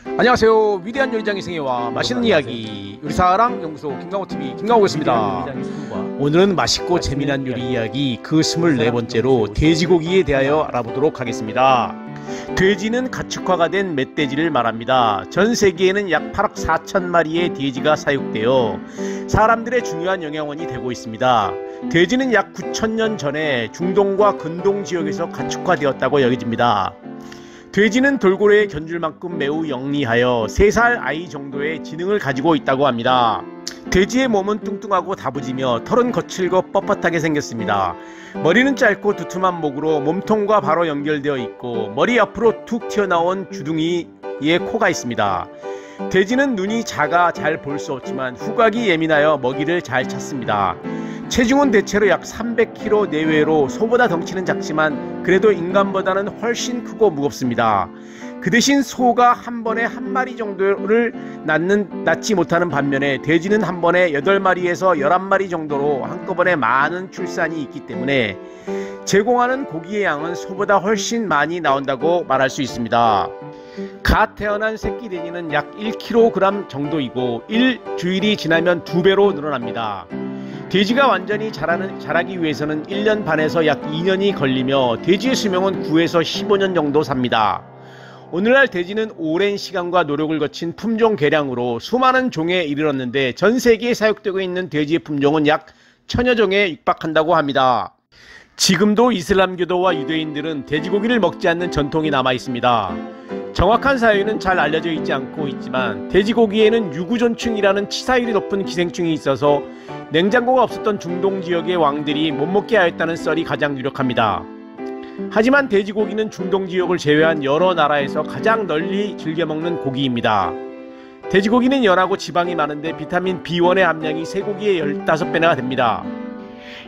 안녕하세요. 위대한 요리장 이승희와 맛있는 이야기 요리사랑 연구소 김강호TV 김강호였습니다. 오늘은 맛있고 재미난 요리 이야기 그 24번째로 돼지고기에 대하여 알아보도록 하겠습니다. 돼지는 가축화가 된 멧돼지를 말합니다. 전 세계에는 약 8억 4천 마리의 돼지가 사육되어 사람들의 중요한 영양원이 되고 있습니다. 돼지는 약 9천년 전에 중동과 근동 지역에서 가축화되었다고 여겨집니다. 돼지는 돌고래에 견줄 만큼 매우 영리하여 3살 아이 정도의 지능을 가지고 있다고 합니다. 돼지의 몸은 뚱뚱하고 다부지며 털은 거칠고 뻣뻣하게 생겼습니다. 머리는 짧고 두툼한 목으로 몸통과 바로 연결되어 있고 머리 앞으로 툭 튀어나온 주둥이에 코가 있습니다. 돼지는 눈이 작아 잘 볼 수 없지만 후각이 예민하여 먹이를 잘 찾습니다. 체중은 대체로 약 300kg 내외로 소보다 덩치는 작지만 그래도 인간보다는 훨씬 크고 무겁습니다. 그 대신 소가 한 번에 한 마리 정도를 낳지 못하는 반면에 돼지는 한 번에 8마리에서 11마리 정도로 한꺼번에 많은 출산이 있기 때문에 제공하는 고기의 양은 소보다 훨씬 많이 나온다고 말할 수 있습니다. 갓 태어난 새끼 돼지는 약 1kg 정도이고 일주일이 지나면 2배로 늘어납니다. 돼지가 완전히 자라기 위해서는 1년 반에서 약 2년이 걸리며 돼지의 수명은 9에서 15년 정도 삽니다. 오늘날 돼지는 오랜 시간과 노력을 거친 품종 개량으로 수많은 종에 이르렀는데 전 세계에 사육되고 있는 돼지의 품종은 약 1000여 종에 육박한다고 합니다. 지금도 이슬람교도와 유대인들은 돼지고기를 먹지 않는 전통이 남아 있습니다. 정확한 사유는 잘 알려져 있지 않고 있지만 돼지고기에는 유구존충이라는 치사율이 높은 기생충이 있어서 냉장고가 없었던 중동 지역의 왕들이 못 먹게 하였다는 썰이 가장 유력합니다. 하지만 돼지고기는 중동 지역을 제외한 여러 나라에서 가장 널리 즐겨 먹는 고기입니다. 돼지고기는 연하고 지방이 많은데 비타민 B1의 함량이 쇠고기의 15배나 됩니다.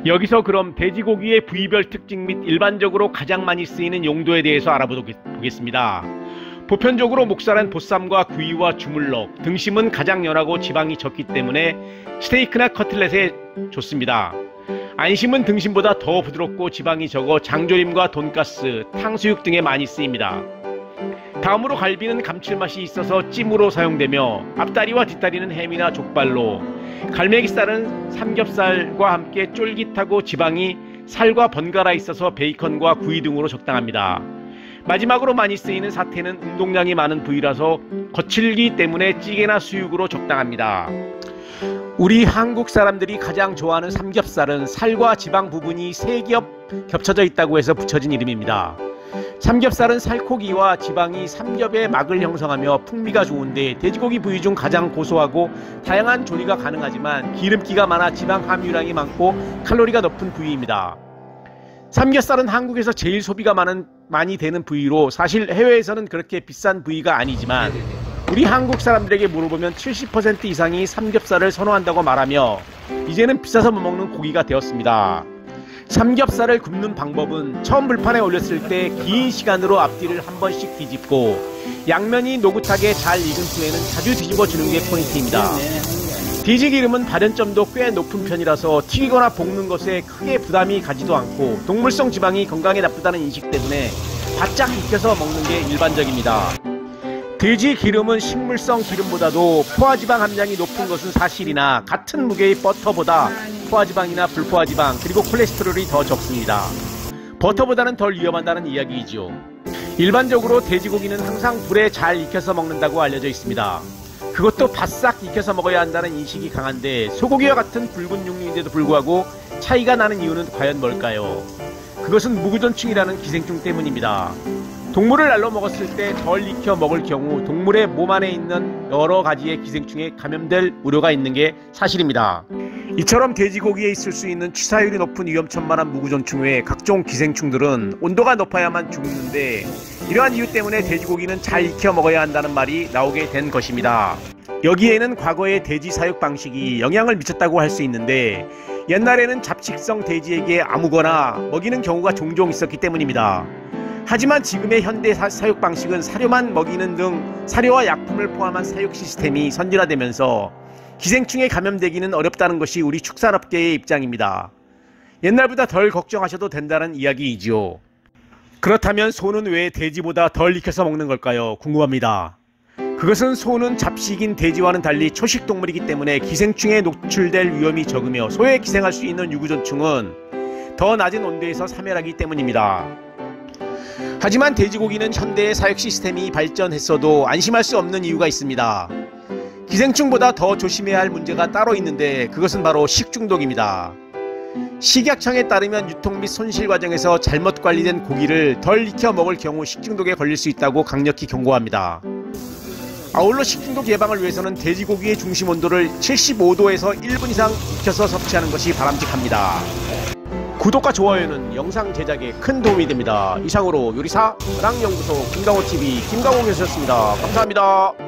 여기서 그럼 돼지고기의 부위별 특징 및 일반적으로 가장 많이 쓰이는 용도에 대해서 알아보겠습니다. 보편적으로 목살은 보쌈과 구이와 주물럭, 등심은 가장 연하고 지방이 적기 때문에 스테이크나 커틀렛에 좋습니다. 안심은 등심보다 더 부드럽고 지방이 적어 장조림과 돈가스, 탕수육 등에 많이 쓰입니다. 다음으로 갈비는 감칠맛이 있어서 찜으로 사용되며 앞다리와 뒷다리는 햄이나 족발로, 갈매기살은 삼겹살과 함께 쫄깃하고 지방이 살과 번갈아 있어서 베이컨과 구이 등으로 적당합니다. 마지막으로 많이 쓰이는 사태는 운동량이 많은 부위라서 거칠기 때문에 찌개나 수육으로 적당합니다. 우리 한국 사람들이 가장 좋아하는 삼겹살은 살과 지방 부분이 3겹 겹쳐져 있다고 해서 붙여진 이름입니다. 삼겹살은 살코기와 지방이 삼겹의 막을 형성하며 풍미가 좋은데 돼지고기 부위 중 가장 고소하고 다양한 조리가 가능하지만 기름기가 많아 지방 함유량이 많고 칼로리가 높은 부위입니다. 삼겹살은 한국에서 제일 소비가 많이 되는 부위로 사실 해외에서는 그렇게 비싼 부위가 아니지만 우리 한국 사람들에게 물어보면 70% 이상이 삼겹살을 선호한다고 말하며 이제는 비싸서 못 먹는 고기가 되었습니다. 삼겹살을 굽는 방법은 처음 불판에 올렸을 때 긴 시간으로 앞뒤를 한 번씩 뒤집고 양면이 노릇하게 잘 익은 후에는 자주 뒤집어 주는 게 포인트입니다. 돼지 기름은 발연점도 꽤 높은 편이라서 튀기거나 볶는 것에 크게 부담이 가지도 않고 동물성 지방이 건강에 나쁘다는 인식 때문에 바짝 익혀서 먹는 게 일반적입니다. 돼지 기름은 식물성 기름보다도 포화지방 함량이 높은 것은 사실이나 같은 무게의 버터보다 포화지방이나 불포화지방 그리고 콜레스테롤이 더 적습니다. 버터보다는 덜 위험하다는 이야기이죠. 일반적으로 돼지고기는 항상 불에 잘 익혀서 먹는다고 알려져 있습니다. 그것도 바싹 익혀서 먹어야 한다는 인식이 강한데 소고기와 같은 붉은 육류인데도 불구하고 차이가 나는 이유는 과연 뭘까요? 그것은 무구존충이라는 기생충 때문입니다. 동물을 날로 먹었을 때 덜 익혀 먹을 경우 동물의 몸 안에 있는 여러 가지의 기생충에 감염될 우려가 있는 게 사실입니다. 이처럼 돼지고기에 있을 수 있는 치사율이 높은 위험천만한 무구존충 외에 각종 기생충들은 온도가 높아야만 죽는데 이러한 이유 때문에 돼지고기는 잘 익혀 먹어야 한다는 말이 나오게 된 것입니다. 여기에는 과거의 돼지 사육 방식이 영향을 미쳤다고 할 수 있는데 옛날에는 잡식성 돼지에게 아무거나 먹이는 경우가 종종 있었기 때문입니다. 하지만 지금의 현대 사육 방식은 사료만 먹이는 등 사료와 약품을 포함한 사육 시스템이 선진화되면서 기생충에 감염되기는 어렵다는 것이 우리 축산업계의 입장입니다. 옛날보다 덜 걱정하셔도 된다는 이야기이지요. 그렇다면 소는 왜 돼지보다 덜 익혀서 먹는 걸까요? 궁금합니다. 그것은 소는 잡식인 돼지와는 달리 초식 동물이기 때문에 기생충에 노출될 위험이 적으며 소에 기생할 수 있는 유구전충은 더 낮은 온도에서 사멸하기 때문입니다. 하지만 돼지고기는 현대의 사육 시스템이 발전했어도 안심할 수 없는 이유가 있습니다. 기생충보다 더 조심해야 할 문제가 따로 있는데 그것은 바로 식중독입니다. 식약청에 따르면 유통 및 손실 과정에서 잘못 관리된 고기를 덜 익혀 먹을 경우 식중독에 걸릴 수 있다고 강력히 경고합니다. 아울러 식중독 예방을 위해서는 돼지고기의 중심 온도를 75도에서 1분 이상 익혀서 섭취하는 것이 바람직합니다. 구독과 좋아요는 영상 제작에 큰 도움이 됩니다. 이상으로 요리사랑 연구소 김강호TV 김강호 교수였습니다. 감사합니다.